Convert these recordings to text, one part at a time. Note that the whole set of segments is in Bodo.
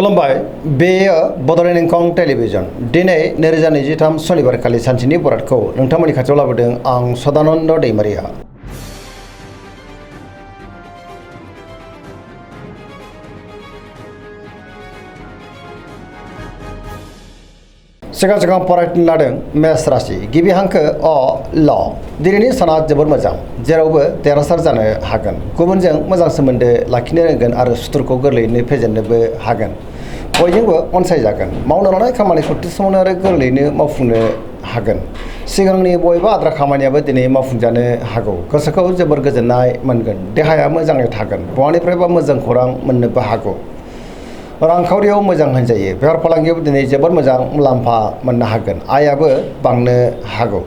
खुलुमबाय बेयो बड'लेण्ड इंखं टेलिभिजन दिनै 2023 सनिबार खालि सानसेनि बरादखौ नोंथांमोननि खाथियाव लाबोदों आं सदानन्द दैमारिया। सिगां फरायनो लादों मेष राशि गिबि हांखो अ ल दिनैनि साना जोबोर मोजां जेरावबो देरहासार जानो हागोन गुबुनजों मोजां सोमोन्दो लाखिनो रोंगोन आरो सुथुरखौ गोरलैयैनो फेजेननोबो हागोन बयजोंबो अनसायजागोन मावनो लानाय खामानिखौ थि समावनो आरो गोरलैयैनो मावफुंनो हागोन सिगांनि बबेबा आद्रा खामानियाबो दिनै मावफुंजानो हागौ गोसोखौ जोबोर गोजोननाय मोनगोन देहाया मोजाङै थागोन बहानिफ्रायबा मोजां खौरां मोननोबो हागौ रांखावरियाव मोजां होनजायो बेफार फालांगियाव दिनै जोबोर मोजां मुलाम्फा मोननो हागोन आयाबो बांनो हागौ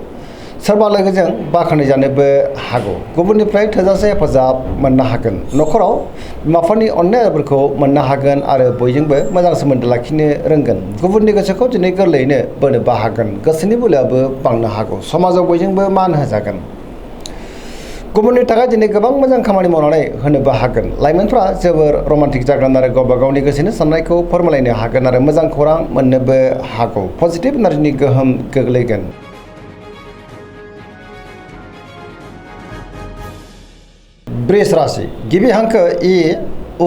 सोरबा लोगोजों बाख्नायजानोबो हागौ गुबुननिफ्राय थोजासे हेफाजाब मोननो हागोन न'खराव बिमाफोरनि अननायफोरखौ मोननो हागोन आरो बयजोंबो मोजां सोमोन्दो लाखिनो रोंगोन गुबुननि गोसोखौ दिनै गोरलैयैनो बोनोबो हागोन गोसोनि बोलोआबो बांनो हागौ समाजाव बयजोंबो मान होजागोन गुबुननि थाखाय दिनै गोबां मोजां खामानि मावनानै होनोबो हागोन लाइमोनफ्रा जोबोर रमान्टिक जागोन आरो गावबा गावनि गोसोनि साननायखौ फोरमायलायनो हागोन आरो मोजां खौरां मोननोबो हागौ पजिटिभ एनार्जिनि गोहोम गोग्लैगोन वृष राशि गिबि हांखो इ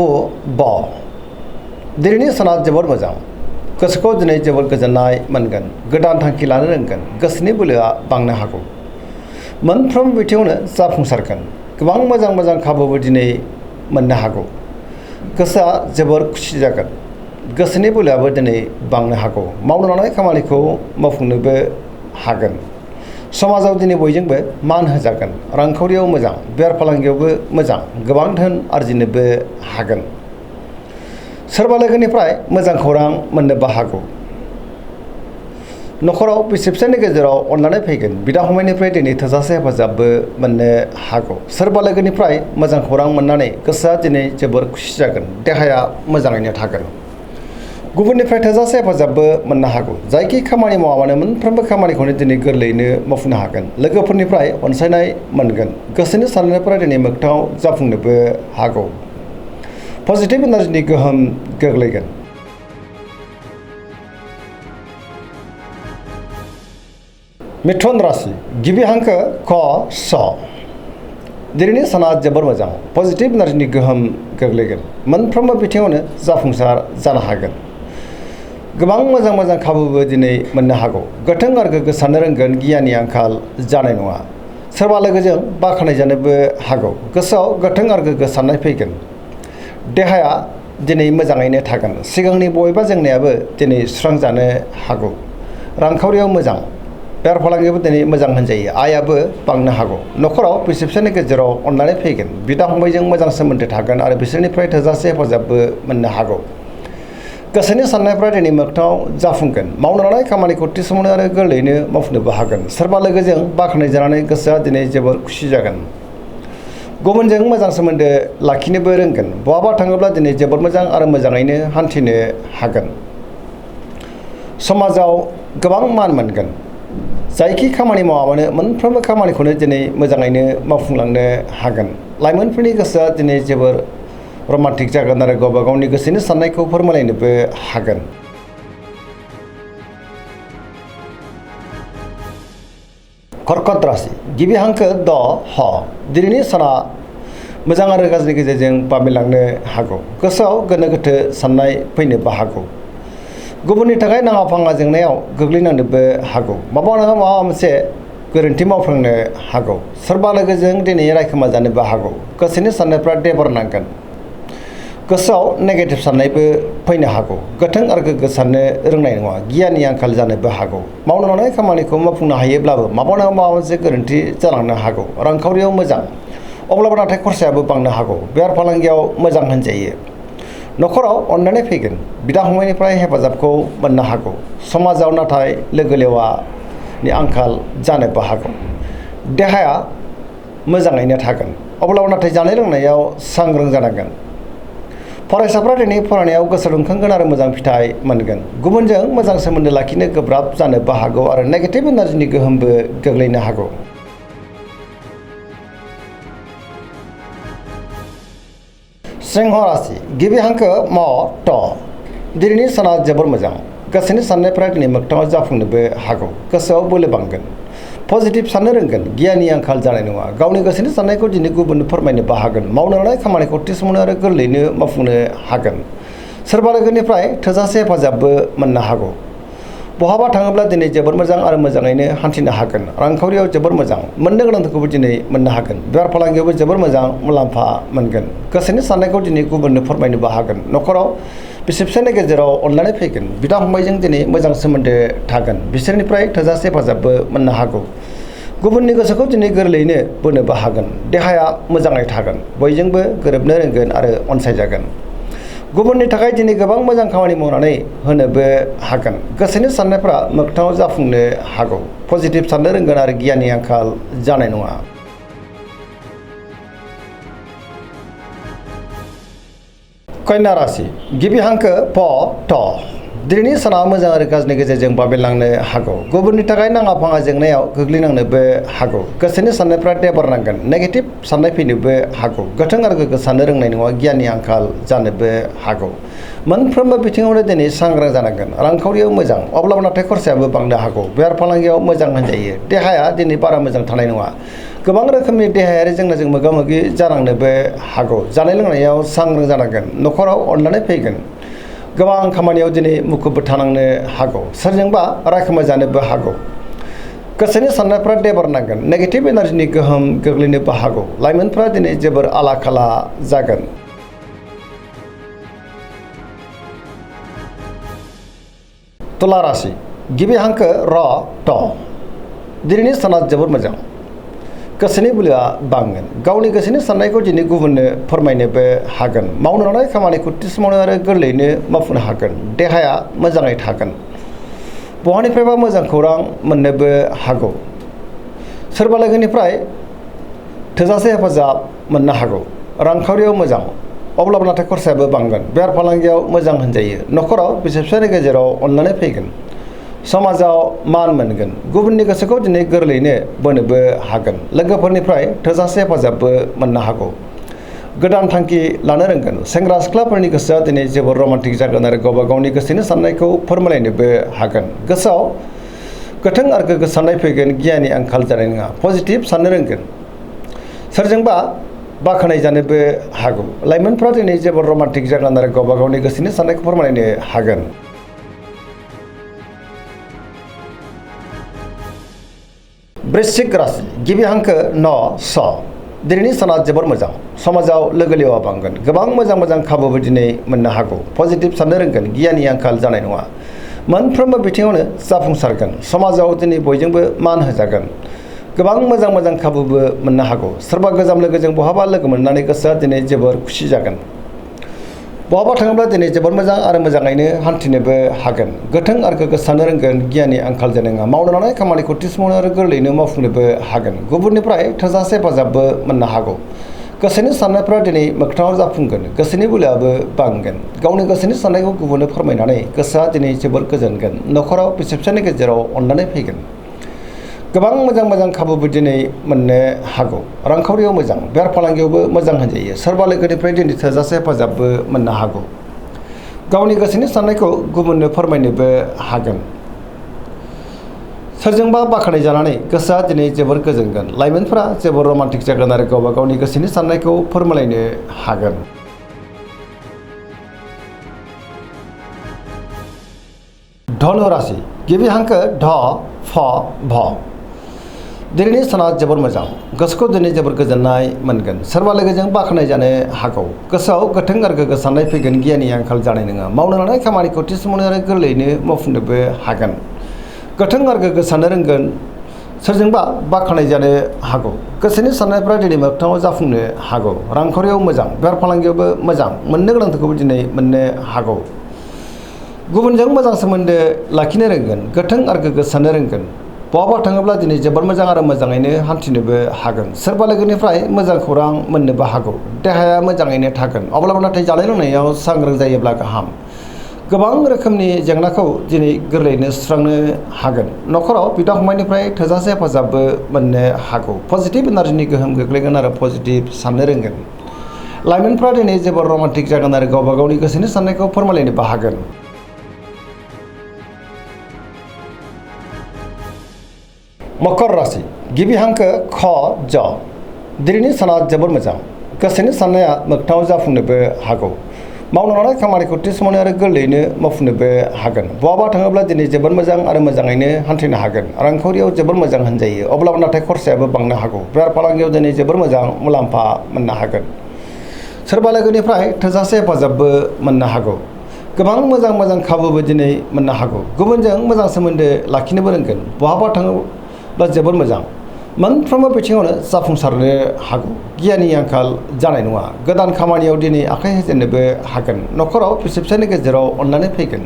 उ ब दिनैनि साना जोबोर मोजां गोसोखौ दिनै जोबोर गोजोननाय मोनगोन गोदान थांखि लानो रोंगोन गोसोनि बोलोआ बांनो हागौ मोनफ्रोम बिथिङावनो जाफुंसारगोन गोबां मोजां खाबुबो दिनै मोननो हागौ गोसोआ जोबोर खुसि जागोन गोसोनि बोलोआबो दिनै बांनो हागौ मावनो लानाय खामानिखौ मावफुंनोबो हागोन समाजाव दिनै बयजोंबो मान होजागोन रांखावरियाव मोजां बेफार फालांगियावबो मोजां गोबां धोन आरजिनोबो हागोन सोरबा लोगोनिफ्राय मोजां खौरां मोननोबो हागौ न'खराव बिसि फिसायनि गेजेराव अनलायनाय फैगोन बिदा फंबायनिफ्राय दिनै थोजासे हेफाजाबबो मोननो हागौ सोरबा लोगोनिफ्राय मोजां खौरां मोननानै गोसोआ दिनै जोबोर खुसि जागोन देहाया मोजाङैनो थागोन गुबुननिफ्राय थोजासे हेफाजाबबो मोननो हागौ जायखि खामानि मावा मानो मोनफ्रोमबो खामानिखौनो दिनै गोरलैयैनो मावफुंनो हागोन लोगोफोरनिफ्राय अनसायनाय मोनगोन गोसोनि साननायफोरा दिनै मोगथाङाव जाफुंनोबो हागौ पजिटिभ एनार्जिनि गोहोम गोग्लैगोन मिथुन राशि गिबि हांखो क स दिनैनि साना जोबोर मोजां पजिटिभ एनार्जिनि गोहोम गोग्लैगोन मोनफ्रोमबो बिथिङावनो जाफुंसार जानो हागोन गोबां मोजां खाबुबो दिनै मोननो हागौ गोथों आरो गोग्गो साननो रोंगोन गियाननि आंखाल जानाय नङा सोरबा लोगोजों बाख्नायजानोबो हागौ गोसोआव गोथों आरो गोग्गो साननाय फैगोन देहाया दिनै मोजाङैनो थागोन सिगांनि बबेबा जेंनायाबो दिनै सुस्रांजानो हागौ रांखावरियाव मोजां बेफार फालांगियावबो दिनै मोजां होनजायो आयाबो बांनो हागौ न'खराव बिसि फिसायनि गेजेराव अनलायनाय फैगोन बिदा फंबायजों मोजां सोमोन्दो थागोन आरो बिसोरनिफ्राय थोजासे हेफाजाबबो मोननो हागौ गोसोनि साननायफ्रा दिनै मोगथाङाव जाफुंगोन मावनो लानाय खामानिखौ थि समावनो आरो गोरलैयैनो मावफुंनोबो हागोन सोरबा लोगोजों बाख्नायजानानै गोसोआ दिनै जोबोर खुसि जागोन गुबुनजों मोजां सोमोन्दो लाखिनोबो रोंगोन बहाबा थाङोब्ला दिनै जोबोर मोजां आरो मोजाङैनो हान्थिनो हागोन समाजाव गोबां मान मोनगोन जायखि खामानि मावा मानो मोनफ्रोमबो खामानिखौनो दिनै मोजाङैनो मावफुंलांनो हागोन लाइमोनफोरनि गोसोआ दिनै जोबोर रमान्टिक जागोन आरो गावबा गावनि गोसोनि साननायखौ फोरमायलायनोबो हागोन कर्कट राशि गिबि हांखो द ह दिनैनि साना मोजां आरो गाज्रिनि गेजेरजों बाबेनलांनो हागौ गोसोआव गोनो गोथो साननाय फैनोबो हागौ गुबुननि थाखाय नाङा फाङा जेंनायाव गोग्लैनांनोबो हागौ माबा नङा माबा मोनसे गोरोन्थि मावफ्लांनो हागौ सोरबा लोगोजों दिनै रायखोमा जानोबो हागौ गोसोनि साननायफ्रा देबर नांगोन गोसोआव नेगेटिभ साननायबो फैनो हागौ गोथों आरो गोग्गो साननो रोंनाय नङा गियाननि आंखाल जानोबो हागौ मावनो लानाय खामानिखौ मावफुंनो हायोब्लाबो माबा नङा माबा मोनसे गोरोन्थि जालांनो हागौ रांखावरियाव मोजां अब्लाबो नाथाय खरसायाबो बांनो हागौ बेफार फालांगियाव मोजां होनजायो न'खराव अननाय फैगोन बिदा फंबायनिफ्राय हेफाजाबखौ मोननो हागौ समाजाव नाथाय लोगो लेवानि आंखाल जानोबो हागौ देहाया मोजाङैनो थागोन अब्लाबो नाथाय जानाय लोंनायाव सांग्रां जानांगोन फरायसाफ्रा दिनै फरायनायाव गोसो दुंखांगोन आरो मोजां फिथाइ मोनगोन गुबुनजों मोजां सोमोन्दो लाखिनो गोब्राब जानोबो हागौ आरो नेगेटिभ एनार्जिनि गोहोमबो गोग्लैनो हागौ सिंह राशि गिबि हांखो म ट दिनैनि साना जोबोर मोजां गोसोनि साननायफ्रा दिनै मोगथाङाव जाफुंनोबो हागौ गोसोआव बोलो बांगोन पजिटिभ साननो रोंगोन गियाननि आंखाल जानाय नङा गावनि गोसोनि साननायखौ दिनै गुबुननो फोरमायनोबो हागोन मावनो लानाय खामानिखौ थि समावनो आरो गोरलैयैनो मावफुंनो हागोन सोरबा लोगोनिफ्राय थोजासे हेफाजाबबो मोननो हागौ बहाबा थाङोब्ला दिनै जोबोर मोजां आरो मोजाङैनो हान्थिनो हागोन रांखावरियाव जोबोर मोजां मोननो गोनांखौबो दिनै मोननो हागोन बेफार फालांगियावबो जोबोर मोजां मुलाम्फा मोनगोन गोसोनि साननायखौ दिनै गुबुननो फोरमायनोबो हागोन न'खराव बिसि फिसायनि गेजेराव अनलायनाय फैगोन बिदा फंबायजों दिनै मोजां सोमोन्दो थागोन बिसोरनिफ्राय थोजासे हेफाजाबबो मोननो हागौ गुबुननि गोसोखौ दिनै गोरलैयैनो बोनोबो हागोन देहाया मोजाङै थागोन बयजोंबो गोरोबनो रोंगोन आरो अनसायजागोन गुबुननि थाखाय दिनै गोबां मोजां खामानि मावनानै होनोबो हागोन गोसोनि साननायफ्रा मोगथाङाव जाफुंनो हागौ पजिटिभ साननो रोंगोन आरो गियाननि आंखाल जानाय नङा कन्या राशि गिबि हांखो प ट दिनैनि साना मोजां आरो गाज्रिनि गेजेरजों बाबेनलांनो हागौ गुबुननि थाखाय नाङा फाङा जेंनायाव गोग्लैनांनोबो हागौ गोसोनि साननायफ्रा देबार नांगोन नेगेटिभ साननाय फैनोबो हागौ गोथों आरो गोग्गो साननो रोंनाय नङा गियाननि आंखाल जानोबो हागौ मोनफ्रोमबो बिथिङावनो दिनै सांग्रां जानांगोन रांखावरियाव मोजां अब्लाबो नाथाय खरसायाबो बांनो हागौ बेफार फालांगियाव मोजां होनजायो देहाया दिनै बारा मोजां थानाय नङा गोबां रोखोमनि देहायारि जेंनाजों मोगा मोगि जानांनोबो हागौ जानाय लोंनायाव सांग्रां जानांगोन न'खराव अनलायनाय फैगोन गोबां खामानियाव दिनै मुखुबबो थानांनो हागौ सोरजोंबा रायखोमा जानोबो हागौ गोसोनि साननायफ्रा देबार नांगोन नेगेटिभ एनार्जिनि गोहोम गोग्लैनोबो हागौ लाइमोनफ्रा दिनै जोबोर आला खाला जागोन तुला राशि गिबि हांखो र ट दिनैनि साना जोबोर मोजां गोसोनि बोलोआ बांगोन गावनि गोसोनि साननायखौ दिनै गुबुननो फोरमायनोबो हागोन मावनो लानाय खामानिखौ थि समावनो आरो गोरलैयैनो मावफुंनो हागोन देहाया मोजाङै थागोन बहानिफ्रायबा मोजां खौरां मोननोबो हागौ सोरबा लोगोनिफ्राय थोजासे हेफाजाब मोननो हागौ रांखावरियाव मोजां अब्लाबो नाथाय खरसायाबो बांगोन बेफार फालांगियाव मोजां होनजायो न'खराव बिसि फिसायनि गेजेराव अनलायनाय फैगोन समाजाव मान मोनगोन गुबुननि गोसोखौ दिनै गोरलैयैनो बोनोबो हागोन लोगोफोरनिफ्राय थोजासे हेफाजाबबो मोननो हागौ गोदान थांखि लानो रोंगोन सेंग्रा सिख्लाफोरनि गोसोआ दिनै जोबोर रमान्टिक जागोन आरो गावबा गावनि गोसोनि साननायखौ फोरमायलायनोबो हागोन गोसोआव गोथों आरो गोग्गो साननाय फैगोन गियाननि आंखाल जानाय नङा पजिटिभ साननो रोंगोन सोरजोंबा बाख्नाय जानोबो हागौ लाइमोनफ्रा दिनै जोबोर रमान्टिक जागोन आरो गावबा गावनि गोसोनि साननायखौ फोरमायलायनो हागोन वृश्चिक राशि गिबि हांखो न स दिनैनि साना जोबोर मोजां समाजाव लोगो लेवा बांगोन गोबां मोजां मोजां खाबुबो दिनै मोननो हागौ पजिटिभ साननो रोंगोन गियाननि आंखाल जानाय नङा मोनफ्रोमबो बिथिङावनो जाफुंसारगोन समाजाव दिनै बयजोंबो मान होजागोन गोबां मोजां मोजां खाबुबो मोननो हागौ सोरबा गोजाम लोगोजों बहाबा लोगो मोननानै गोसोआ दिनै जोबोर खुसि जागोन बहाबा थाङोब्ला दिनै जोबोर मोजां आरो मोजाङैनो हान्थिनोबो हागोन गोथों आरो गोग्गो साननो रोंगोन गियाननि आंखाल जानाय नङा मावनो लानाय खामानिखौ थि समावनो आरो गोरलैयैनो मावफुंनोबो हागोन गुबुननिफ्राय थोजासे हेफाजाबबो मोननो हागौ गोसोनि साननायफ्रा दिनै मोगथाङाव जाफुंगोन गोसोनि बोलोआबो बांगोन गावनि गोसोनि साननायखौ गुबुननो फोरमायनानै गोसोआ दिनै जोबोर गोजोनगोन न'खराव बिसि फिसायनि गेजेराव अनलायनाय फैगोन गोबां मोजां मोजां खाबुबो दिनै मोननो हागौ रांखावरियाव मोजां बेफार फालांगियावबो मोजां होनजायो सोरबा लोगोनिफ्राय दिनै थोजासे हेफाजाबबो मोननो हागौ गावनि गोसोनि साननायखौ गुबुननो फोरमायनोबो हागोन सोरजोंबा बाख्नाय जानानै गोसोआ दिनै जोबोर गोजोनगोन लाइमोनफोरा जोबोर रमान्टिक जागोन आरो गावबा गावनि गोसोनि साननायखौ फोरमायलायनो हागोन धनु राशि गिबि हांखो ढ फ भ दिनैनि साना जोबोर मोजां गोसोखौ दिनै जोबोर गोजोननाय मोनगोन सोरबा लोगोजों बाख्नाय जानो हागौ गोसोआव गोथों आरो गोग्गो साननाय फैगोन गियाननि आंखाल जानाय नङा मावनो लानाय खामानिखौ थि समावनो आरो गोरलैयैनो मावफुंनोबो हागोन गोथों आरो गोग्गो साननो रोंगोन सोरजोंबा बाख्नाय जानो हागौ गोसोनि साननायफ्रा दिनै मोगथाङाव जाफुंनो हागौ रांखावरियाव मोजां बेफार फालांगियावबो मोजां मोननो गोनांखौबो दिनै मोननो हागौ गुबुनजों मोजां सोमोन्दो लाखिनो रोंगोन गोथों आरो गोग्गो साननो रोंगोन बहाबा थाङोब्ला दिनै जोबोर मोजां आरो मोजाङैनो हान्थिनोबो हागोन सोरबा लोगोनिफ्राय मोजां खौरां मोननोबो हागौ देहाया मोजाङैनो थागोन अब्लाबो नाथाय जानाय लोंनायाव सांग्रां जायोब्ला गाहाम गोबां रोखोमनि जेंनाखौ दिनै गोरलैयैनो सुस्रांनो हागोन न'खराव बिदा फंबायनिफ्राय थोजासे हेफाजाबबो मोननो हागौ पजिटिभ एनार्जिनि गोहोम गोग्लैगोन आरो पजिटिभ साननो रोंगोन लाइमोनफ्रा दिनै जोबोर रमान्टिक जागोन आरो गावबा गावनि गोसोनि साननायखौ फोरमायलायनोबो हागोन मकर राशि गिबि हांखो ख ज दिनैनि साना जोबोर मोजां गोसोनि साननाया मोगथाङाव जाफुंनोबो हागौ मावनो लानाय खामानिखौ थि समावनो आरो गोरलैयैनो मावफुंनोबो हागोन बहाबा थाङोब्ला दिनै जोबोर मोजां आरो मोजाङैनो हान्थिनो हागोन रांखावरियाव जोबोर मोजां होनजायो अब्लाबो नाथाय खरसायाबो बांनो हागौ बेफार फालांगियाव दिनै जोबोर मोजां मुलाम्फा मोननो हागोन सोरबा लोगोनिफ्राय थोजासे हेफाजाबबो मोननो हागौ गोबां मोजां खाबुबो दिनै मोननो हागौ गुबुनजों मोजां सोमोन्दो लाखिनोबो रोंगोन बहाबा थाङोब्ला जोबोर मोजां मोनफ्रोमबो बिथिङावनो जाफुंसारनो हागौ गियाननि आंखाल जानाय नङा गोदान खामानियाव दिनै आखाइ होजेननोबो हागोन न'खराव बिसि फिसायनि गेजेराव अननानै फैगोन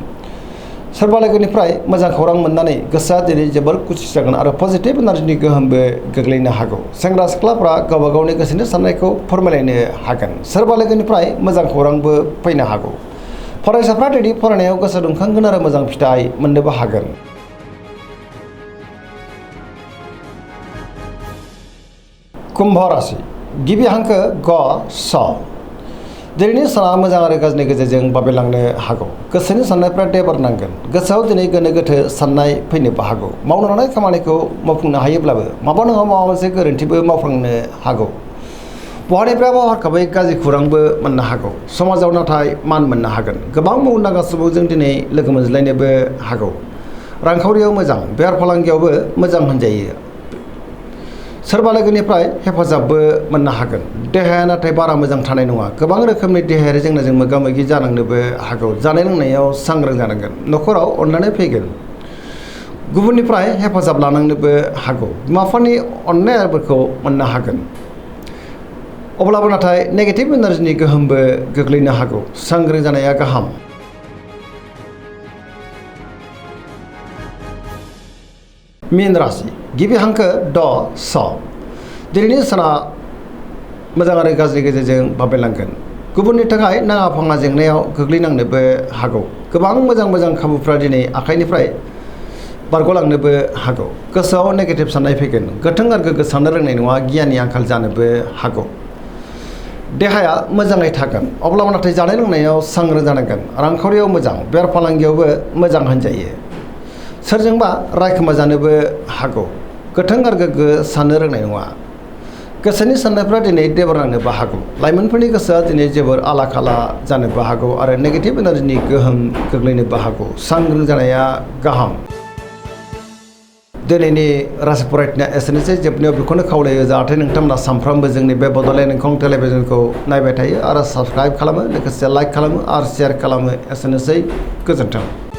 सोरबा लोगोनिफ्राय मोजां खौरां मोननानै गोसोआ दिनै जोबोर खुसि जागोन आरो पजिटिभ एनार्जिनि गोहोमबो गोग्लैनो हागौ सेंग्रा सिख्लाफ्रा गावबा गावनि गोसोनि साननायखौ फोरमायलायनो हागोन सोरबा लोगोनिफ्राय मोजां खौरांबो फैनो हागौ फरायसाफ्रा दिनै फरायनायाव गोसो दुंखांगोन आरो मोजां फिथाइ मोननोबो हागोन कुम्भ राशि गिबि हांखो ग स दिनैनि साना मोजां आरो गाज्रिनि गेजेरजों बाबेलांनो हागौ गोसोनि साननायफ्रा देबार नांगोन गोसोआव दिनै गोनो गोथो साननाय फैनोबो हागौ मावनो लानाय खामानिखौ मावफुंनो हायोब्लाबो माबा नङा माबा मोनसे गोरोन्थिबो मावफ्लांनो हागौ बहानिफ्रायबा हरखाबै गाज्रि खौरांबो मोननो हागौ समाजाव नाथाय मान मोननो हागोन गोबां मुंदांखा सुबुंजों दिनै लोगो मोनज्लायनोबो हागौ रांखावरियाव मोजां बेफार फालांगियावबो मोजां होनजायो सोरबा लोगोनिफ्राय हेफाजाबबो मोननो हागोन देहाया नाथाय बारा मोजां थानाय नङा गोबां रोखोमनि देहायारि जेंनाजों मोगा मोगि जानांनोबो हागौ जानाय लोंनायाव सांग्रां जानांगोन न'खराव अननानै फैगोन गुबुननिफ्राय हेफाजाब लानांनोबो हागौ बिमा बिफानि अननायफोरखौ मोननो हागोन अब्लाबो नाथाय नेगेटिभ एनार्जिनि गोहोमबो गोग्लैनो हागौ सांग्रां जानाया गाहाम मीन राशि गिबि हांखो ड स दिनैनि साना मोजां आरो गाज्रिनि गेजेरजों बाबेलांगोन गुबुननि थाखाय नाङा फाङा जेंनायाव गोग्लैनांनोबो हागौ गोबां मोजां खाबुफ्रा दिनै आखाइनिफ्राय बारग'लांनोबो हागौ गोसोआव नेगेटिभ साननाय फैगोन गोथों आरो गोग्गो साननो रोंनाय नङा गियाननि आंखाल जानोबो हागौ देहाया मोजाङै थागोन अब्लाबो नाथाय जानाय लोंनायाव सांग्रां जानांगोन रांखावरियाव मोजां बेफार फालांगियावबो मोजां होनजायो सोरजोंबा रायखोमा जानोबो हागौ गोथों आरो गोग्गो साननो रोंनाय नङा गोसोनि साननायफ्रा दिनै देबार नांनोबो हागौ लाइमोनफोरनि गोसोआ दिनै जोबोर आला खाला जानोबो हागौ आरो नेगेटिभ एनार्जिनि गोहोम गोग्लैनोबो हागौ सांग्रां जानाया गाहाम दिनैनि राशि फरायथिनाया एसेनोसै जोबनायाव बेखौनो खावलायो जाहाथे नोंथांमोना सानफ्रोमबो जोंनि बे बड'लेण्ड इंखं टेलिभिजनखौ नायबाय थायो आरो साबस्क्राइब खालामो लोगोसे लाइक खालामो आरो शेयार खालामो एसेनोसै गोजोन्थों।